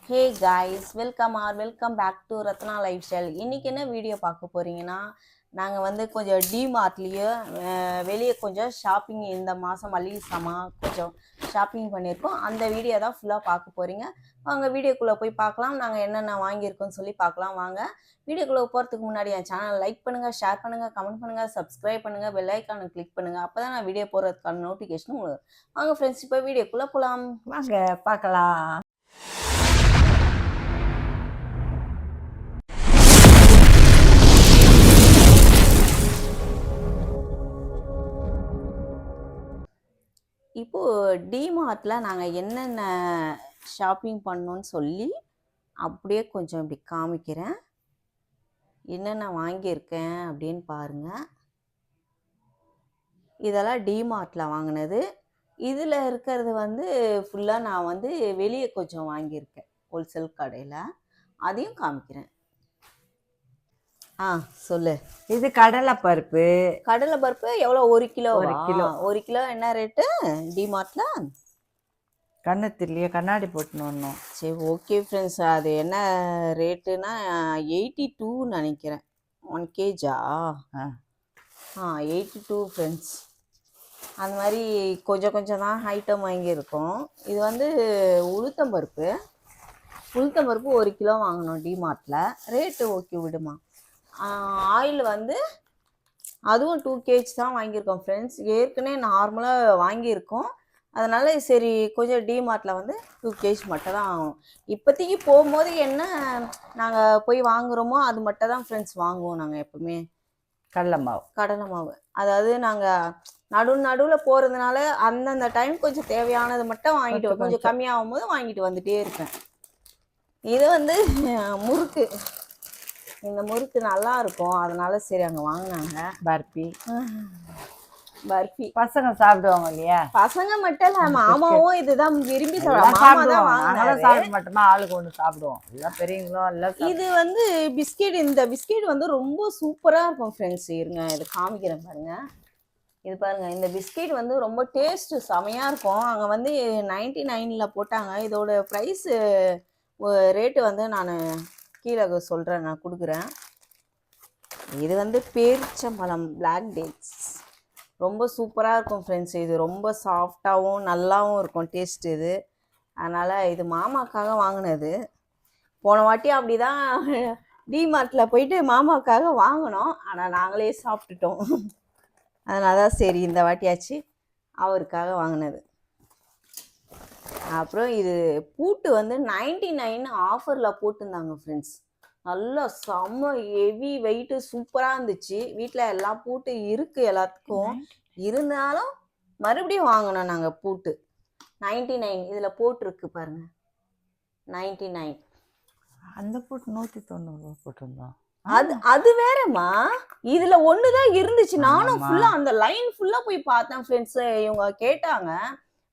Hey guys, welcome back to Ratna life style. இன்றைக்கி என்ன video பார்க்க போகிறீங்கன்னா, நாங்கள் வந்து கொஞ்சம் டிமார்ட்லேயே வெளியே கொஞ்சம் ஷாப்பிங் இந்த மாதம் மளிகை சாமான் கொஞ்சம் ஷாப்பிங் பண்ணியிருக்கோம். அந்த வீடியோ தான் ஃபுல்லாக பார்க்க போகிறீங்க. வாங்க வீடியோக்குள்ளே போய் பார்க்கலாம். நாங்கள் என்னென்ன வாங்கியிருக்கோன்னு சொல்லி பார்க்கலாம் வாங்க. வீடியோக்குள்ளே போகிறதுக்கு முன்னாடி என் சேனல் லைக் பண்ணுங்கள், ஷேர் பண்ணுங்கள், கமெண்ட் பண்ணுங்கள், சப்ஸ்கிரைப் பண்ணுங்கள், பெல் ஐக்கானை கிளிக் பண்ணுங்கள். அப்போ தான் நான் வீடியோ போடுறதுக்கான நோட்டிஃபிகேஷன் உங்களுக்கு. வாங்க ஃப்ரெண்ட்ஸ், இப்போ வீடியோக்குள்ளே போகலாம் வாங்க பார்க்கலாம். இப்போது டிமார்ட்டில் நாங்கள் என்னென்ன ஷாப்பிங் பண்ணோன்னு சொல்லி அப்படியே கொஞ்சம் இப்படி காமிக்கிறேன். என்னென்ன வாங்கியிருக்கேன் அப்படின்னு பாருங்கள். இதெல்லாம் டிமார்ட்டில் வாங்கினது. இதில் இருக்கிறது வந்து ஃபுல்லாக நான் வந்து வெளியே கொஞ்சம் வாங்கியிருக்கேன் ஹோல்சேல் கடையில். அதையும் காமிக்கிறேன். சொல்லு. இது கடலைப்பருப்பு. கடலைப்பருப்பு எவ்வளோ? 1 கிலோ. 1 கிலோ என்ன ரேட்டு டிமார்ட்டில்? கண்ணத்திலேயே கண்ணாடி போட்டுன்னு வரணும். சரி, ஓகே ஃப்ரெண்ட்ஸ். அது என்ன ரேட்டுன்னா 82 நினைக்கிறேன். 1 கேஜா? 82 ஃப்ரெண்ட்ஸ். அந்த மாதிரி கொஞ்சம் கொஞ்சம் தான் ஐட்டம் வாங்கியிருக்கோம். இது வந்து உளுத்தம்பருப்பு 1 கிலோ வாங்கினோம் டிமார்ட்டில். ரேட்டு ஓகே விடுமா. ஆயில் வந்து அதுவும் 2 கேஜ் தான் வாங்கியிருக்கோம் ஃப்ரெண்ட்ஸ். ஏற்கனவே நார்மலாக வாங்கியிருக்கோம். அதனால் சரி கொஞ்சம் டிமார்ட்டில் வந்து 2 கேஜ் மட்டும் தான் ஆகும். இப்போதைக்கு போகும்போது என்ன நாங்கள் போய் வாங்குகிறோமோ அது மட்டும் தான் ஃப்ரெண்ட்ஸ் வாங்குவோம். நாங்கள் எப்போவுமே கடலை மாவு அதாவது நாங்கள் நடுவில் போகிறதுனால அந்தந்த டைம் கொஞ்சம் தேவையானது மட்டும் வாங்கிட்டு கொஞ்சம் கம்மியாகும் போது வாங்கிட்டு வந்துகிட்டே இருப்பேன். இது வந்து முறுக்கு. இந்த முறுக்கு நல்லா இருக்கும், அதனால சரி அங்கே வாங்கினாங்க. பர்ஃபி பசங்க சாப்பிடுவாங்க இல்லையா? பசங்க மட்டும் இல்லை, மாமாவும் இதுதான் விரும்பி சாப்பிட மாட்டோமா, ஆளுக்கு ஒன்று சாப்பிடுவோம். எல்லாம் பெரியவங்களும் எல்லாம். இது வந்து பிஸ்கெட். இந்த பிஸ்கெட் வந்து ரொம்ப சூப்பராக இருக்கும் ஃப்ரெண்ட்ஸ். இருங்க இது காமிக்கிறேன் பாருங்க. இது பாருங்க, இந்த பிஸ்கெட் வந்து ரொம்ப டேஸ்ட்டு செமையாக இருக்கும். அங்கே வந்து 99 போட்டாங்க. இதோட ப்ரைஸு ரேட்டு வந்து நான் கீழே சொல்கிறேன், நான் கொடுக்குறேன். இது வந்து பேரிச்சம்பழம் பிளாக் டேட்ஸ். ரொம்ப சூப்பராக இருக்கும் ஃப்ரெண்ட்ஸ். இது ரொம்ப சாஃப்டாகவும் நல்லாவும் இருக்கும் டேஸ்ட் இது. அதனால் இது மாமாக்காக வாங்கினது. போன வாட்டி அப்படி தான் டிமார்ட்டில் போயிட்டு மாமாக்காக வாங்கினோம். ஆனால் நாங்களே சாப்பிட்டுட்டோம். அதனால தான் சரி இந்த வாட்டியாச்சு அவருக்காக வாங்கினது. அப்புறம் இது பூட்டு வந்து 99 ஆஃபரில் போட்டிருந்தாங்க ஃப்ரெண்ட்ஸ். நல்லா செம்ம ஹெவி வெயிட்டு சூப்பராக இருந்துச்சு. வீட்டில் எல்லாம் பூட்டு இருக்குது எல்லாத்துக்கும். இருந்தாலும் மறுபடியும் வாங்கினோம் நாங்கள் பூட்டு. 99 இதில் போட்டிருக்கு பாருங்கள், 99. அந்த பூட்டு 190 போட்டிருந்தோம். அது வேறம்மா. இதுல ஒண்ணுதான் இருந்துச்சு. நானும் ஃபுல்லா அந்த லைன் ஃபுல்லா போய் பார்த்தேன் ஃப்ரெண்ட்ஸ். இவங்க கேட்டாங்க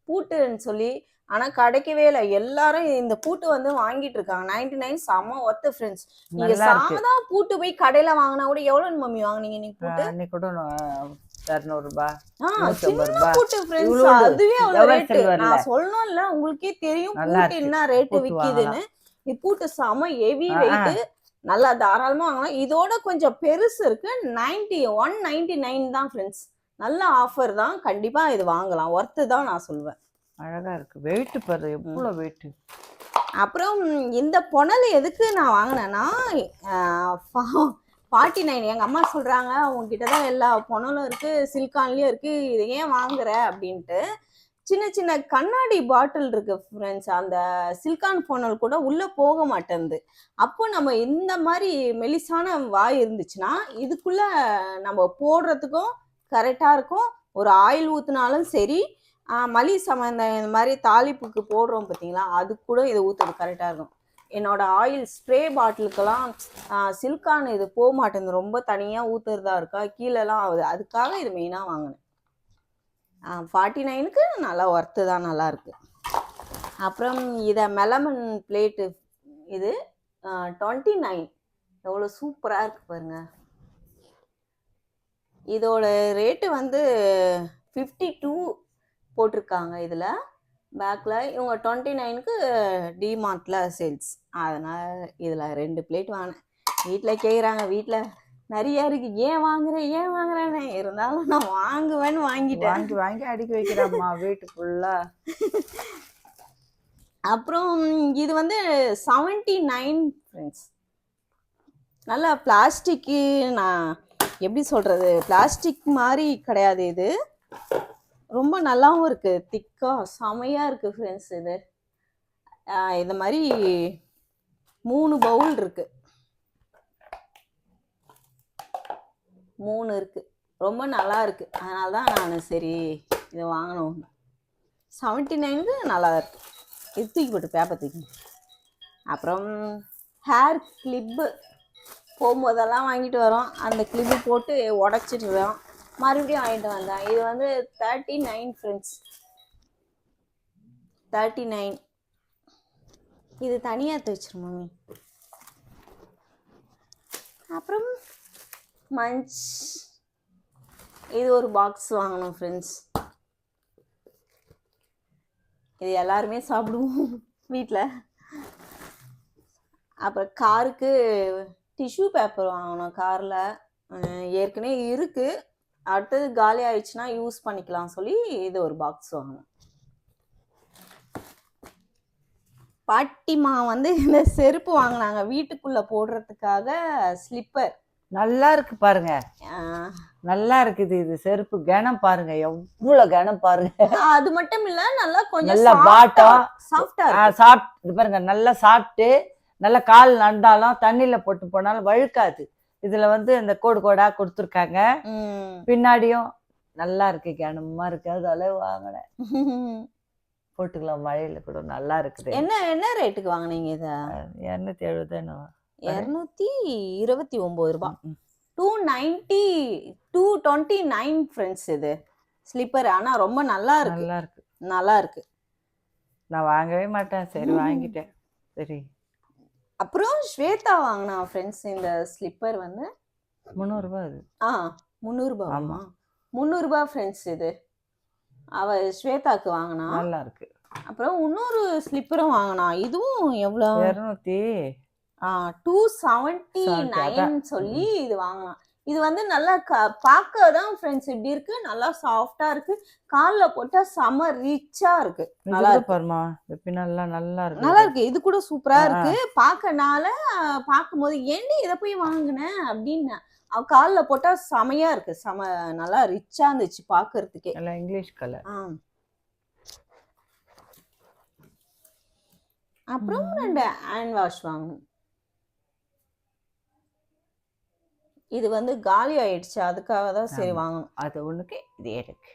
பூட்டுன்னு சொல்லி, ஆனா கிடைக்கவே இல்லை. எல்லாரும் இந்த பூட்டு வந்து வாங்கிட்டு இருக்காங்க. 99 செம்ம ஒர்த்து ஃப்ரெண்ட்ஸ். நீங்க சாதா பூட்டு போய் கடையில வாங்கினா கூட எவ்வளவு மம்மி வாங்குனீங்க நீங்க பூட்டு? அன்னைக்கு கூட 200 ரூபாய். சின்ன பூட்டு ஃப்ரெண்ட்ஸ். அதுவே அவ்வளவு ரேட்டு. நான் சொல்லணும்ல, உங்களுக்கே தெரியும் பூட்டு என்ன ரேட்டு விக்குதுன்னு. பூட்டு செம்ம ஹெவி வெயிட். நல்லா தாராளமாக வாங்கலாம். இதோட கொஞ்சம் பெருசு இருக்கு. 199 தான் ஃப்ரெண்ட்ஸ். நல்ல ஆஃபர் தான். கண்டிப்பாக இது வாங்கலாம், ஒர்த்து தான் நான் சொல்லுவேன். அழகாக இருக்குது. வெயிட்டு பாரு எவ்வளோ வெயிட்டு. அப்புறம் இந்த புனல் எதுக்கு நான் வாங்கினேன்னா 49. எங்கள் அம்மா சொல்கிறாங்க உங்ககிட்ட தான் எல்லா புனலும் இருக்குது, சில்கான்லேயும் இருக்குது, இதை ஏன் வாங்குற அப்படின்ட்டு. சின்ன சின்ன கண்ணாடி பாட்டில் இருக்கு ஃப்ரெண்ட்ஸ். அந்த சில்கான் புனல் கூட உள்ளே போக மாட்டேங்குது. அப்போ நம்ம இந்த மாதிரி மெலிசான வாய் இருந்துச்சுன்னா இதுக்குள்ளே நம்ம போடுறதுக்கும் கரெக்டாக இருக்கும். ஒரு ஆயில் ஊற்றினாலும் சரி, மளிகை சாமான் இந்த மாதிரி தாளிப்புக்கு போடுறோம் பார்த்தீங்களா, அது கூட இதை ஊற்றுறது கரெக்டாக இருக்கும். என்னோட ஆயில் ஸ்ப்ரே பாட்டிலுக்கெல்லாம் சில்கான் இது போக மாட்டேங்குது, ரொம்ப தனியாக ஊற்றுறதா இருக்கா, கீழெல்லாம் ஆகுது. அதுக்காக இது மெயினாக வாங்கினேன். 49க்கு நல்லா ஒர்த்து தான், நல்லாயிருக்கு. அப்புறம் இதை மெலமன் பிளேட்டு இது 29. எவ்வளோ சூப்பராக இருக்குது பாருங்கள். இதோட ரேட்டு வந்து 52 போட்டிருக்காங்க. இதில் பேக்கில் இவங்க 29க்கு டிமார்ட்டில் சேல்ஸ். அதனால் இதில் 2 பிளேட் வாங்கினேன். வீட்டில் கேட்குறாங்க, வீட்டில் நிறைய இருக்குது, ஏன் வாங்குறேன் ஏன் வாங்குறேன்னு. இருந்தாலும் நான் வாங்குவேன்னு வாங்கிட்டேன். வாங்கி வாங்கி அடுக்கி வைக்கிறாம்மா வீட்டு ஃபுல்லாக. அப்புறம் இது வந்து 79 ஃப்ரெண்ட்ஸ். நல்லா பிளாஸ்டிக்கு, நான் எப்படி சொல்கிறது, பிளாஸ்டிக் மாதிரி கிடையாது இது. ரொம்ப நல்லாவும் இருக்குது, திக்காக செமையாக இருக்குது ஃப்ரெண்ட்ஸ். இது இந்த மாதிரி 3 பவுல் இருக்குது, 3 இருக்குது. ரொம்ப நல்லா இருக்குது. அதனால தான் நான் சரி இது வாங்கணும். 79க்கு நல்லா இருக்குது. இது தூக்கி போட்டு பேப்பர் தூக்கி. அப்புறம் ஹேர் கிளிப்பு போகும்போதெல்லாம் வாங்கிட்டு வரோம். அந்த கிளிப்பு போட்டு உடச்சிட்டுறோம். மறுபடியும் வாங்கிட்டு வந்தேன். இது வந்து 39 ஃப்ரெண்ட்ஸ், 39. இது தனியாக எடுத்து வச்சிரும் மம்மி. அப்புறம் மஞ்ச், இது ஒரு பாக்ஸ் வாங்கணும் ஃப்ரெண்ட்ஸ். இது எல்லாருமே சாப்பிடுவோம் வீட்டில். அப்புறம் காருக்கு டிஷ்யூ பேப்பர் வாங்கணும். காரில் ஏற்கனவே இருக்குது, அடுத்தது காலி ஆயிடுச்சுன்னா யூஸ் பண்ணிக்கலாம் சொல்லி இது ஒரு பாக்ஸ் வாங்கணும். பாட்டிமா வந்து இந்த செருப்பு வாங்கினாங்க வீட்டுக்குள்ளே போடுறதுக்காக, ஸ்லிப்பர். நல்லா இருக்கு பாருங்க, நல்லா இருக்குது. இது செருப்பு கனம் பாருங்க, எவ்வளவு கனம் பாருங்க. அது மட்டும் இல்ல, நல்லா கொஞ்சம் நல்ல பாட்டம் சாஃப்டா சாப்பிட்டு பாருங்க, நல்லா சாப்பிட்டு நல்லா கால் நடந்தாலும் தண்ணியில போட்டு போனாலும் வழுக்காது. இதுல வந்து இந்த கோடு கோடா கொடுத்துருக்காங்க. பின்னாடியும் நல்லா இருக்கு, கனமா இருக்கு. அதால வாங்கினேன். போட்டுக்கலாம், மழையில கூட நல்லா இருக்குது. என்ன ரேட்டுக்கு வாங்கினீங்க இத? 270 229 ரூபாய். 229 ஃப்ரெண்ட்ஸ். இது ஸ்லிப்பர். ஆனா ரொம்ப நல்லா இருக்கு, நல்லா இருக்கு, நல்லா இருக்கு. நான் வாங்கவே மாட்டேன், சரி வாங்கிட்டேன். சரி. அப்புறம் ஸ்வேதா வாங்கினா ஃப்ரெண்ட்ஸ் இந்த ஸ்லிப்பர் வந்து 300 ரூபாய். அது 300 ரூபாய். ஆமா 300 ரூபாய் ஃப்ரெண்ட்ஸ். இது அவ ஸ்வேதாக்கு வாங்கினா, நல்லா இருக்கு. அப்புறம் இன்னொரு ஸ்லிப்பரும் வாங்கினா. இதுவும் எவ்வளோ? 279 சொல்லி இது வாங்கலாம். இது வந்து நல்லா பார்க்க தான் ஃப்ரெண்ட்ஸ் இப்படி இருக்கு, நல்லா சாஃப்டா இருக்கு, காலில் போட்டா செம ரிச்சா இருக்கு. நல்லா பாருமா, பின்னெல்லாம் நல்லா இருக்கு, நல்லா இருக்கு. இது கூட சூப்பரா இருக்கு பார்க்கனால. பார்க்கும்போது ஏண்டி இதை போய் வாங்கினேன் அப்படின்னு, அவ காலில் போட்டா செமையா இருக்கு, நல்லா ரிச்சா இருந்துச்சு பார்க்கறதுக்கே. நல்லா இங்கிலீஷ் கலர். அப்புறம் 2 ஹேண்ட் வாஷ் வாங்கணும். இது வந்து காலி ஆயிடுச்சு, அதுக்காக தான் சரி வாங்கணும். அது ஒண்ணுக்கு இது இருக்கு.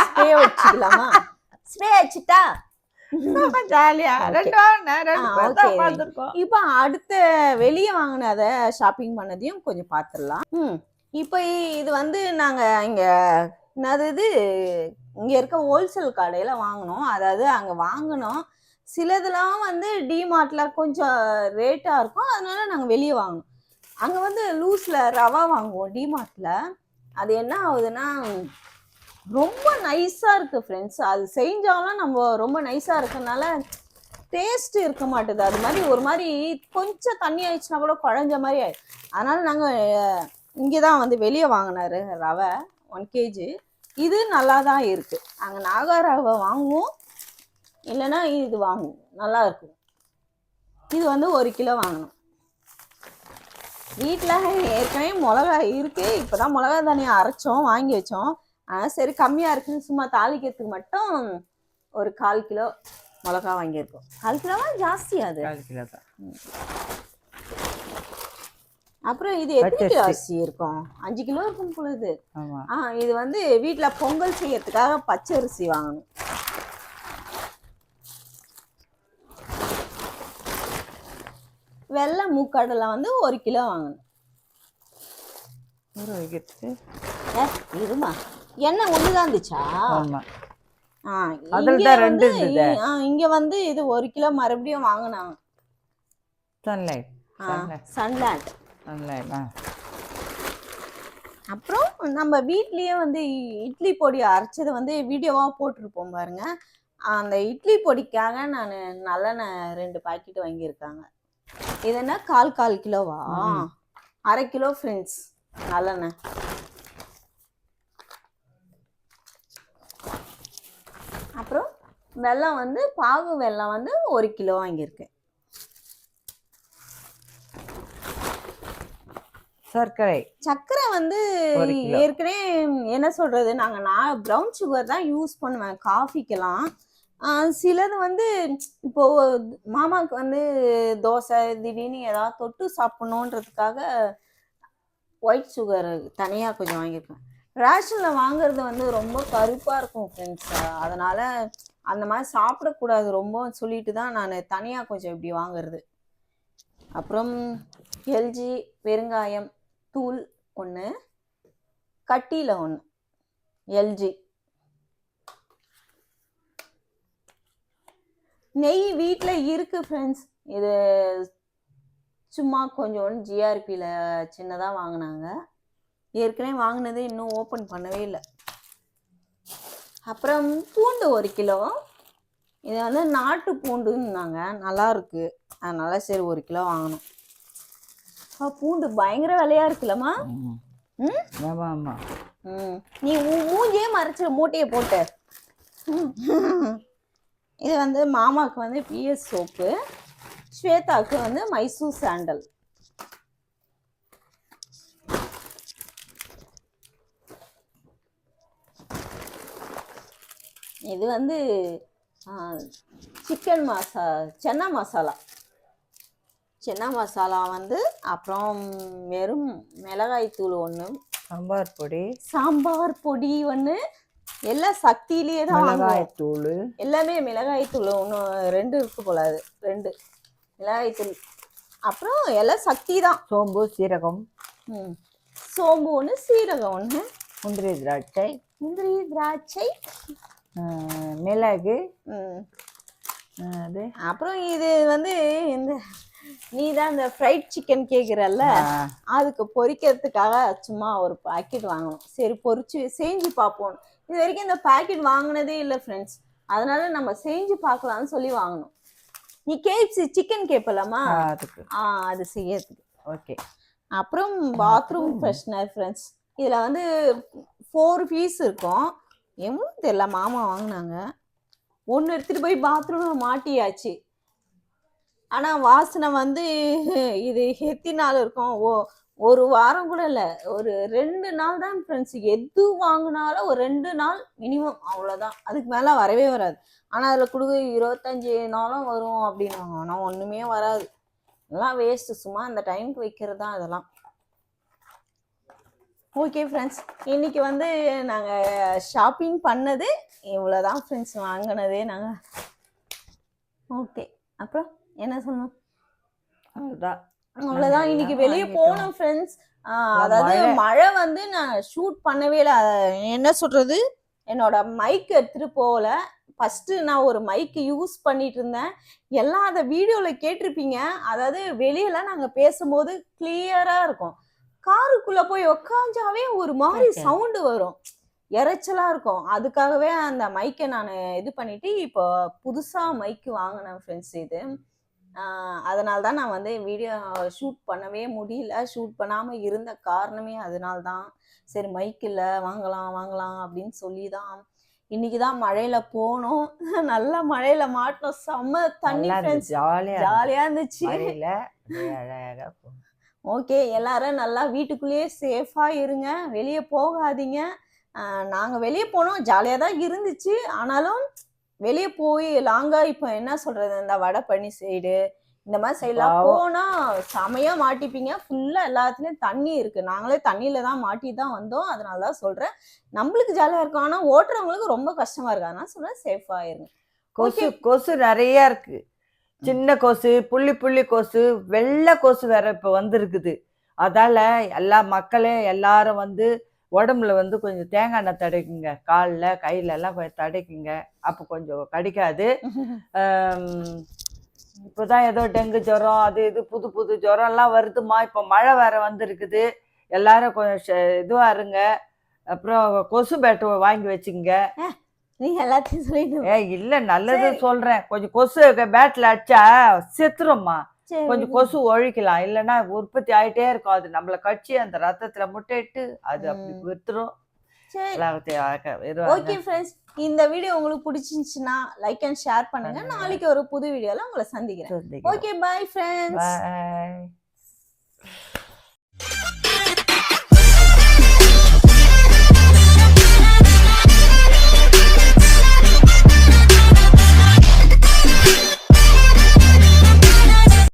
ஸ்ப்ரே வச்சுக்கலாமா? ஸ்ப்ரே வச்சுட்டா ஜாலியா. இப்போ அடுத்த வெளியே வாங்கினத ஷாப்பிங் பண்ணதையும் கொஞ்சம் பார்த்துடலாம். இப்போ இது வந்து நாங்கள் இங்கே என்னது இங்கே இருக்க ஹோல்சேல் கடையில் வாங்கினோம். அதாவது அங்கே வாங்கினோம். சிலதெல்லாம் வந்து டிமார்ட்டில் கொஞ்சம் ரேட்டாக இருக்கும், அதனால நாங்கள் வெளியே வாங்கினோம். அங்கே வந்து லூஸில் ரவா வாங்குவோம் டிமார்ட்டில். அது என்ன ஆகுதுன்னா ரொம்ப நைஸாக இருக்குது ஃப்ரெண்ட்ஸ். அது செஞ்சாலும் நம்ம ரொம்ப நைஸாக இருக்கிறதுனால டேஸ்ட் இருக்க மாட்டுது. அது மாதிரி ஒரு மாதிரி கொஞ்சம் தண்ணி ஆயிடுச்சுன்னா கூட குழஞ்ச மாதிரி ஆயிடுச்சு. அதனால் நாங்கள் இங்கே தான் வந்து வெளியே வாங்கினாரு ரவை 1 kg. இது நல்லா தான் இருக்குது. அங்கே நாகா ரவை வாங்குவோம், இல்லைன்னா இது வாங்குவோம், நல்லா இருக்கும். இது வந்து 1 கிலோ வாங்கணும். வீட்டில் ஏற்கனவே மிளகா இருக்குது, இப்போ தான் மிளகா தனியாக அரைச்சோம் வாங்கி வச்சோம். ஆனால் சரி கம்மியாக இருக்குன்னு சும்மா தாளிக்கிறதுக்கு மட்டும் ஒரு 1/4 கிலோ மிளகா வாங்கியிருக்கோம். 1/4 கிலோவா ஜாஸ்தியா? அது 1/4 கிலோ தான். அப்புறம் இது எத்தனை கிலோ அரிசி இருக்கும்? 5 கிலோ இருக்கும் பொழுது. இது வந்து வீட்டில் பொங்கல் செய்யறதுக்காக பச்சரிசி வாங்கணும். வெள்ளை மூக்கடலை வந்து 1 கிலோ வாங்கணும். இருமா, எண்ணெய் ஒண்ணுதான் இருந்துச்சா? இங்க வந்து இது 1 கிலோ மறுபடியும் வாங்கினாங்க. சன்லைட். அப்புறம் நம்ம வீட்லயே வந்து இட்லி பொடி அரைச்சதை வந்து வீடியோவாக போட்டிருப்போம் பாருங்க. அந்த இட்லி பொடிக்காக நான் நல்லெண்ணெய் 2 பாக்கெட் வாங்கியிருக்காங்க. இது என்ன 1/4 கிலோவா? 1/2 கிலோ ஃப்ரெண்ட்ஸ் நல்லெண்ணெய். அப்புறம் வெல்லம் வந்து பாகு வெல்லம் வந்து 1 கிலோ வாங்கியிருக்கேன். சர்க்கரை வந்து 1 கிலோ. ஏற்கனவே என்ன சொல்றது, நான் ப்ரௌன் சுகர் தான் யூஸ் பண்ணுவேன் காஃபிக்கெல்லாம். சிலது வந்து இப்போ மாமாவுக்கு வந்து தோசை திடீர்னு ஏதாவது தொட்டு சாப்பிடணுன்றதுக்காக ஒயிட் சுகர் தனியாக கொஞ்சம் வாங்கியிருக்கேன். ரேஷனில் வாங்குறது வந்து ரொம்ப கருப்பாக இருக்கும் ஃப்ரெண்ட்ஸ். அதனால் அந்த மாதிரி சாப்பிடக்கூடாது ரொம்ப சொல்லிட்டு தான் நான் தனியாக கொஞ்சம் இப்படி வாங்குறது. அப்புறம் எல்ஜி பெருங்காயம் தூள் 1, கட்டியில் 1 எல்ஜி. நெய் வீட்டில் இருக்குது ஃப்ரெண்ட்ஸ். இது சும்மா கொஞ்சோண்டு ஜிஆர்பியில் சின்னதாக வாங்கினாங்க. ஏற்கனவே வாங்கினது இன்னும் ஓப்பன் பண்ணவே இல்லை. அப்புறம் பூண்டு 1 கிலோ. இது வந்து நாட்டு பூண்டுன்னாங்க, நல்லா இருக்கு. அதனால சரி 1 கிலோ வாங்கணும். பூண்டு பயங்கர விலையா இருக்குல்லம்மா. நீ மூஞ்சியே மறைச்சிட மூட்டையை போட்டு. இது வந்து மாமாவுக்கு வந்து பிஎஸ் சோப்பு, ஸ்வேதாவுக்கு வந்து மைசூர் சாண்டல். இது வந்து சிக்கன் சென்னா மசாலா வந்து. அப்புறம் வெறும் மிளகாய் தூள் 1, சாம்பார் பொடி 1. எல்லாம் சக்தியிலேயே தான் மிளகாய் தூள், எல்லாமே மிளகாய் தூள் 1 2 இருக்கு போல. அது 2 மிளகாய் தூள். அப்புறம் எல்லாம் சக்தி தான். சோம்பு சீரகம். சோம்பு 1, சீரகம் 1, முந்திரி திராட்சை, மிளகு. அப்புறம் இது வந்து இந்த நீ தான் இந்த ஃப்ரைட் சிக்கன் கேட்குறல்ல, அதுக்கு பொரிக்கிறதுக்காக சும்மா ஒரு பாக்கெட் வாங்கணும். சரி பொரிச்சு செஞ்சு பார்ப்போம். இது வரைக்கும் இந்த பாக்கெட் வாங்கினதே இல்லை ஃப்ரெண்ட்ஸ். அதனால நம்ம செஞ்சு பார்க்கலாம்னு சொல்லி வாங்கணும். நீ கேப்சி சிக்கன் கேட்பலாமா? அது செய்யறதுக்கு. ஓகே. அப்புறம் பாத்ரூம் ஃப்ரெஷ்னர் ஃப்ரெண்ட்ஸ். இதில் வந்து 4 பீஸ் இருக்கும். எவ்வளோ தெரியல, மாமா வாங்கினாங்க. 1 எடுத்துகிட்டு போய் பாத்ரூமில் மாட்டியாச்சு. ஆனால் வாசனை வந்து இது எத்தி நாள் இருக்கும். ஒரு வாரம் கூட இல்லை, ஒரு 2 நாள் தான் ஃப்ரெண்ட்ஸ். எது வாங்கினாலும் ஒரு 2 நாள் மினிமம், அவ்வளோதான். அதுக்கு மேலே வரவே வராது. ஆனால் அதில் கொடுக்க 25 நாளும் வரும் அப்படின்வாங்க. ஆனால் ஒன்றுமே வராது. எல்லாம் வேஸ்ட்டு, சும்மா அந்த டைமுக்கு வைக்கிறது தான் அதெல்லாம். ஓகே ஃப்ரெண்ட்ஸ், இன்னைக்கு வந்து நாங்கள் ஷாப்பிங் பண்ணது இவ்வளோதான் ஃப்ரெண்ட்ஸ். வாங்கினதே நாங்கள். ஓகே, அப்புறம் என்ன சொல்லணும்? அவ்வளோதான். இன்னைக்கு வெளியே போனோம் ஃப்ரெண்ட்ஸ். அதாவது மழை வந்து நான் ஷூட் பண்ணவே இல்லை. என்ன சொல்றது, என்னோட மைக் எடுத்துட்டு போகல. ஃபஸ்ட்டு நான் ஒரு மைக்கு யூஸ் பண்ணிட்டு இருந்தேன். எல்லாம் அதை வீடியோவில் கேட்டிருப்பீங்க. அதாவது வெளியெல்லாம் நாங்கள் பேசும்போது கிளியராக இருக்கும். காருக்குள்ளே போய் உக்காஞ்சாவே ஒரு மாதிரி சவுண்டு வரும், இறைச்சலாக இருக்கும். அதுக்காகவே அந்த மைக்கை நான் இது பண்ணிட்டு இப்போ புதுசாக மைக்கு வாங்கினேன் ஃப்ரெண்ட்ஸ். இது அதனால தான் நான் வந்து வீடியோ ஷூட் பண்ணவே முடியல. ஷூட் பண்ணாமல் இருந்த காரணமே அதனால தான். சரி மைக் இல்லை, வாங்கலாம் அப்படின்னு சொல்லி தான் இன்னைக்கு தான் மழையில் போனோம். நல்லா மழையில் மாட்டோம். செம்ம தண்ணி ஃப்ரெண்ட்ஸ், ஜாலியாக இருந்துச்சு. ஓகே, எல்லாரும் நல்லா வீட்டுக்குள்ளேயே சேஃபாக இருங்க, வெளியே போகாதீங்க. நாங்கள் வெளியே போனோம், ஜாலியாக தான் இருந்துச்சு. ஆனாலும் வெளியே போய் லாங்காக இப்போ என்ன சொல்கிறது, இந்த வடபழனி சைடு இந்த மாதிரி சைடெலாம் போனால் செமையாக மாட்டிப்பீங்க. ஃபுல்லாக எல்லாத்துலேயும் தண்ணி இருக்குது. நாங்களே தண்ணியில் தான் மாட்டி தான் வந்தோம். அதனால தான் சொல்கிறேன், நம்மளுக்கு ஜாலியாக இருக்கும், ஆனால் ஓட்டுறவங்களுக்கு ரொம்ப கஷ்டமாக இருக்குது. அதனால் சொல்கிறேன், சேஃபாக இருங்க. கொசு நிறையா இருக்குது. சின்ன கொசு, புள்ளி கொசு, வெள்ளை கொசு வேற இப்போ வந்துருக்குது. அதால் எல்லா மக்களே எல்லாரும் வந்து உடம்புல வந்து கொஞ்சம் தேங்காய் எண்ணெய் தடைக்குங்க, காலில் கையிலெல்லாம் கொஞ்சம் தடைக்குங்க. அப்போ கொஞ்சம் கடிக்காது. இப்போ தான் ஏதோ டெங்கு ஜுரம் அது இது புது ஜுரம்லாம் வருதுமா. இப்போ மழை வேற வந்துருக்குது. எல்லாரும் கொஞ்சம் இதுவா இருங்க. அப்புறம் கொசு பேட்டு வாங்கி வச்சுங்க. நீ எல்லாத்தையும் சொல்லிட்டு இல்ல நல்லது சொல்றேன். கொஞ்சம் கொசு பேட்ல அடிச்சா செத்துரும்மா. கொஞ்சம் கொசு ஒழிக்கலாம், இல்லைன்னா உற்பத்தி ஆயிட்டே இருக்கும். அது நம்மள கட்சி அந்த ரத்தத்துல முட்டையிட்டு அது அப்படி வித்துரும். ஓகே ஃப்ரெண்ட்ஸ், இந்த வீடியோ உங்களுக்கு பிடிச்சிருந்துச்சுன்னா லைக் அண்ட் ஷேர் பண்ணுங்க. நாளைக்கு ஒரு புது வீடியோல உங்களை சந்திக்கிறேன். Okay, bye friends. பை.